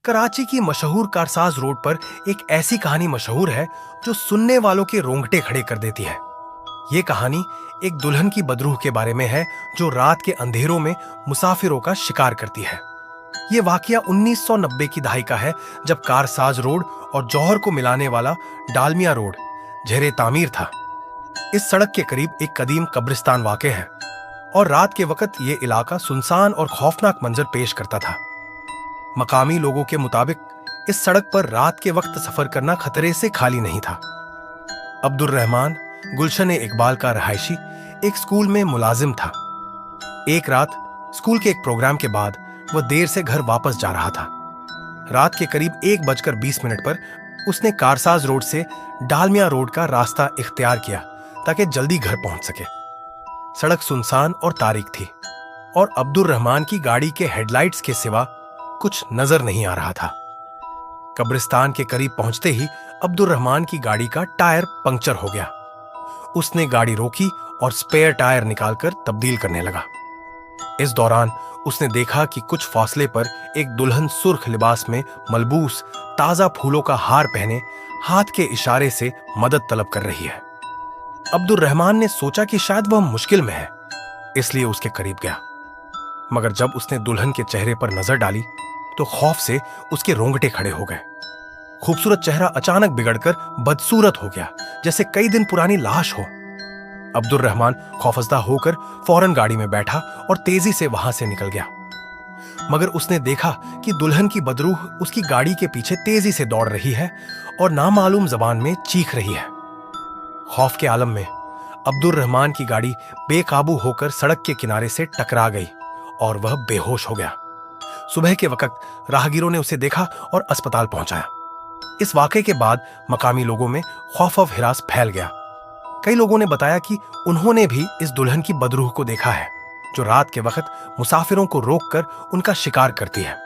कराची की मशहूर कारसाज रोड पर एक ऐसी कहानी मशहूर है जो सुनने वालों के रोंगटे खड़े कर देती है। ये कहानी एक दुल्हन की बदरूह के बारे में है जो रात के अंधेरों में मुसाफिरों का शिकार करती है। ये वाकया 1990 की दहाई का है, जब कारसाज रोड और जौहर को मिलाने वाला डालमिया रोड जेरे तामीर था। इस सड़क के करीब एक कदीम कब्रिस्तान वाक़ है और रात के वक्त ये इलाका सुनसान और खौफनाक मंजर पेश करता था। मकामी लोगों के मुताबिक इस सड़क पर रात के वक्त सफर करना खतरे से खाली नहीं था। अब्दुल रहमान गुलशन इकबाल का रहायशी एक स्कूल में मुलाजिम था। एक रात स्कूल के एक प्रोग्राम के बाद वह देर से घर वापस जा रहा था। रात के करीब 1:20 पर उसने कारसाज रोड से डालमिया रोड का रास्ता इख्तियार किया ताकि जल्दी घर पहुंच सके। सड़क सुनसान और तारीक थी और अब्दुल रहमान की गाड़ी के हेडलाइट्स के सिवा कुछ नजर नहीं आ रहा था। कब्रिस्तान के करीब पहुंचते ही अब्दुल रहमान की गाड़ी का टायर पंक्चर हो गया। उसने गाड़ी रोकी और स्पेयर टायर निकालकर तब्दील करने लगा। इस दौरान उसने देखा कि कुछ फासले पर एक दुल्हन सुर्ख लिबास में मलबूस ताजा फूलों का हार पहने हाथ के इशारे से मदद तलब कर रही है। अब्दुल रहमान ने सोचा कि शायद वह मुश्किल में है, इसलिए उसके करीब गया। मगर जब उसने दुल्हन के चेहरे पर नजर डाली तो खौफ से उसके रोंगटे खड़े हो गए। खूबसूरत चेहरा अचानक बिगड़कर बदसूरत हो गया, जैसे कई दिन पुरानी लाश हो। अब्दुल रहमान खौफजदा होकर फौरन गाड़ी में बैठा और तेजी से वहां से निकल गया। मगर उसने देखा कि दुल्हन की बदरूह उसकी गाड़ी के पीछे तेजी से दौड़ रही है और नामालूम जबान में चीख रही है। खौफ के आलम में अब्दुल रहमान की गाड़ी बेकाबू होकर सड़क के किनारे से टकरा गई और वह बेहोश हो गया। सुबह के वक्त राहगीरों ने उसे देखा और अस्पताल पहुंचाया। इस वाक़े के बाद मकामी लोगों में खौफ और हिरास फैल गया। कई लोगों ने बताया कि उन्होंने भी इस दुल्हन की बदरूह को देखा है, जो रात के वक्त मुसाफिरों को रोककर उनका शिकार करती है।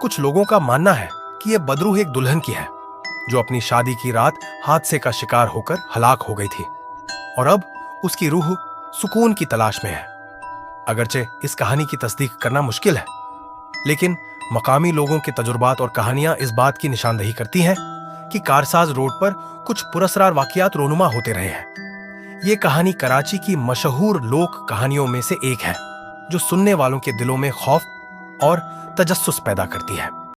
कुछ लोगों का मानना है कि यह बदरूह एक दुल्हन की है जो अपनी शादी की रात हादसे का शिकार होकर हलाक हो गई थी और अब उसकी रूह सुकून की तलाश में है। अगरचे इस कहानी की तस्दीक करना मुश्किल है, लेकिन मकामी लोगों के तजुर्बात और कहानियां इस बात की निशानदही करती हैं कि कारसाज रोड पर कुछ पुरस्कार वाकयात रोनुमा होते रहे हैं। ये कहानी कराची की मशहूर लोक कहानियों में से एक है जो सुनने वालों के दिलों में खौफ और तजस्सुस पैदा करती है।